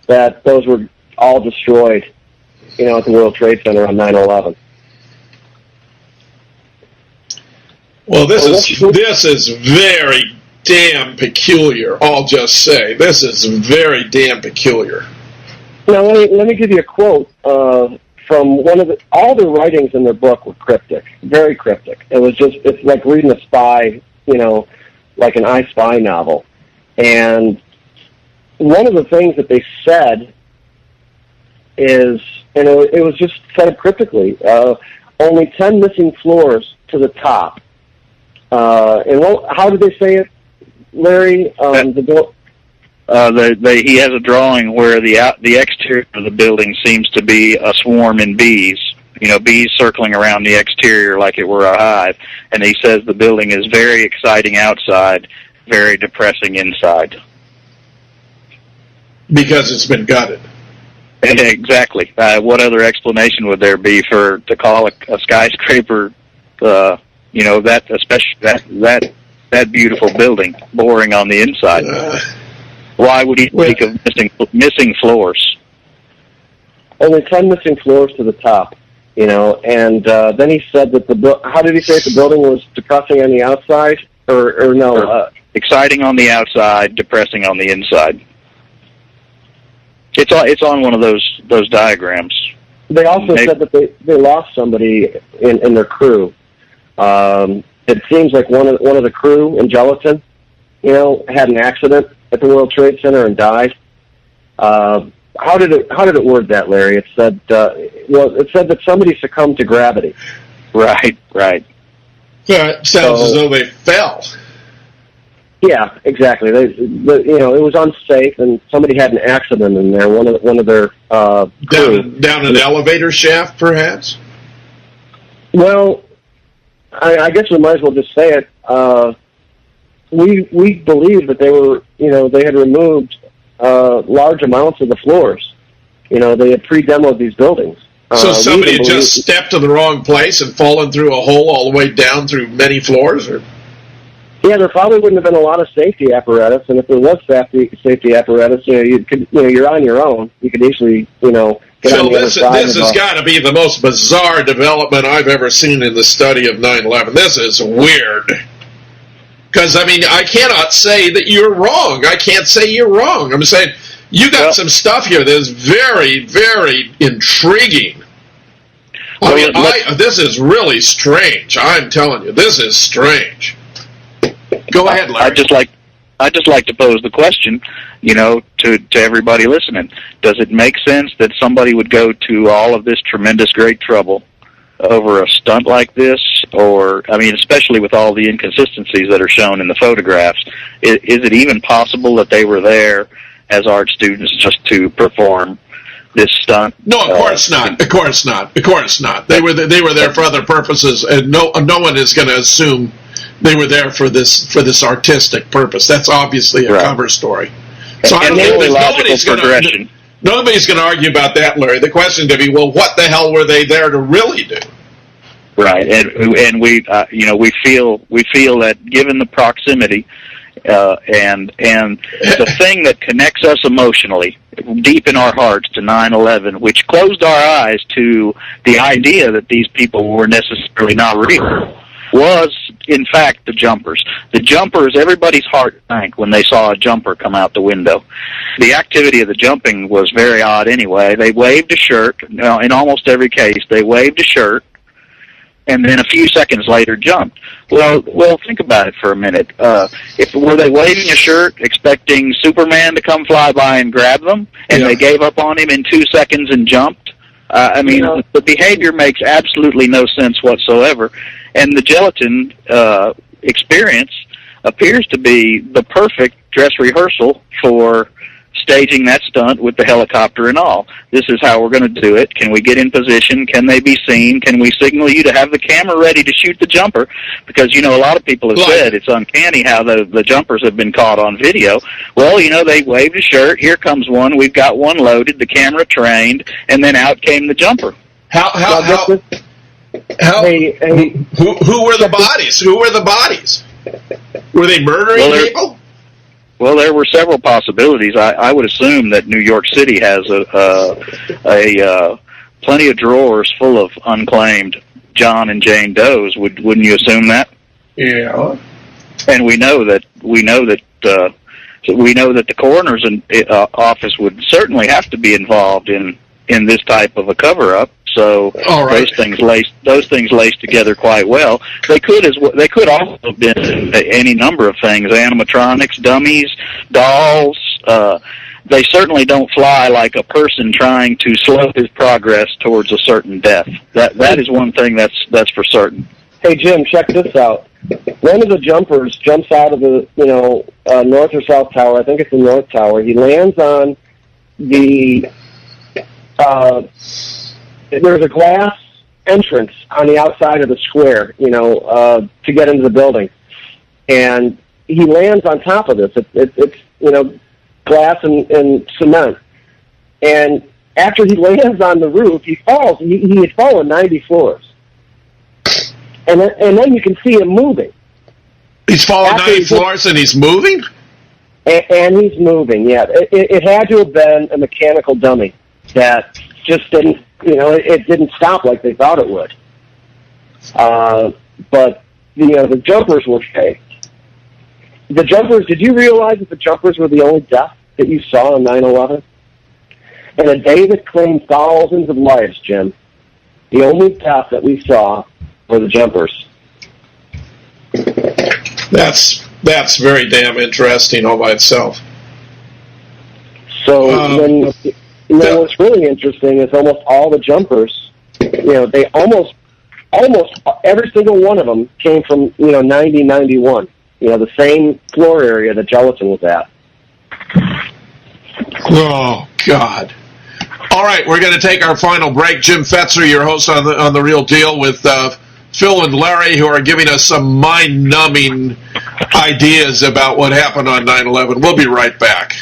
that those were all destroyed, at the World Trade Center on 9/11. Well, this is very damn peculiar. I'll just say this is very damn peculiar. Now, let me give you a quote from all the writings in their book were cryptic, very cryptic. It's like reading a spy, like an I Spy novel. And one of the things that they said is, and it was just said cryptically, only 10 missing floors to the top. How did they say it, Larry? He has a drawing where the exterior of the building seems to be a swarm in bees. Bees circling around the exterior like it were a hive. And he says the building is very exciting outside, very depressing inside. Because it's been gutted. Exactly. What other explanation would there be to call a skyscraper, that beautiful building boring on the inside? Why would he think of missing floors? Only 10 missing floors to the top, and then he said that how did he say it? The building was depressing on the outside, or no? Exciting on the outside, depressing on the inside. It's on one of those diagrams. They also said that they lost somebody in their crew. It seems like one of the crew in Gelatin, had an accident at the World Trade Center and died. How did it word that, Larry? It said it said that somebody succumbed to gravity. Right. Yeah, it sounds as though they fell. Yeah, exactly. It was unsafe, and somebody had an accident in there. One of their crew. Down an elevator shaft, perhaps. Well, I guess we might as well just say it. We believe that they were, they had removed large amounts of the floors. They had pre-demoed these buildings. So somebody had just stepped to the wrong place and fallen through a hole all the way down through many floors? Or? Yeah, there probably wouldn't have been a lot of safety apparatus, and if there was safety apparatus, you're on your own. You could easily, get on the other side. This has got to be the most bizarre development I've ever seen in the study of 9/11. This is weird. Because, I cannot say that you're wrong. I can't say you're wrong. I'm saying you got some stuff here that is very, very intriguing. This is really strange. I'm telling you, this is strange. Go ahead, Larry. I'd just like to pose the question, to everybody listening. Does it make sense that somebody would go to all of this tremendous, great trouble over a stunt like this? Or, especially with all the inconsistencies that are shown in the photographs, is it even possible that they were there as art students just to perform this stunt? No, of course not. Of course not. Of course not. They were there for other purposes, and no one is going to assume they were there for this artistic purpose. That's obviously a cover story. So I don't think nobody's going to argue about that, Larry. The question to be, well, what the hell were they there to really do? Right, and we feel that given the proximity and the thing that connects us emotionally deep in our hearts to 9/11, which closed our eyes to the idea that these people were necessarily not real, was in fact the jumpers. The jumpers, everybody's heart sank when they saw a jumper come out the window. The activity of the jumping was very odd anyway. They waved a shirt. In almost every case, they waved a shirt, and then a few seconds later jumped. Well, think about it for a minute. Were they waving a shirt, expecting Superman to come fly by and grab them, and they gave up on him in 2 seconds and jumped? The behavior makes absolutely no sense whatsoever, and the gelatin experience appears to be the perfect dress rehearsal for staging that stunt with the helicopter and all. This is how we're going to do it. Can we get in position? Can they be seen? Can we signal you to have the camera ready to shoot the jumper? Because, a lot of people have said it's uncanny how the jumpers have been caught on video. Well, they waved a shirt. Here comes one. We've got one loaded. The camera trained, and then out came the jumper. Who were the bodies? Who were the bodies? Were they murdering people? Well, there were several possibilities. I would assume that New York City has a plenty of drawers full of unclaimed John and Jane Does. Wouldn't you assume that? Yeah. And we know that the coroner's office would certainly have to be involved in this type of a cover-up. So right. those things laced together quite well. They could also have been any number of things: animatronics, dummies, dolls. They certainly don't fly like a person trying to slow his progress towards a certain death. That is one thing that's for certain. Hey Jim, check this out. One of the jumpers jumps out of the north or south tower. I think it's the north tower. He lands on the there's a glass entrance on the outside of the square, to get into the building, and he lands on top of this. It's glass and cement, and after he lands on the roof, he falls. He had fallen 90 floors. And then you can see him moving. He's fallen 90 floors and he's moving? And he's moving, yeah. It had to have been a mechanical dummy that just didn't, it didn't stop like they thought it would. But, the jumpers were fake. The jumpers, did you realize that the jumpers were the only death that you saw on 9/11? In a day that claimed thousands of lives, Jim, the only death that we saw were the jumpers. That's very damn interesting all by itself. So what's really interesting is almost all the jumpers, they almost every single one of them came from 90-91. The same floor area that Jellison was at. Oh God! All right, we're going to take our final break. Jim Fetzer, your host on the Real Deal, with Phil and Larry, who are giving us some mind-numbing ideas about what happened on 9/11. We'll be right back.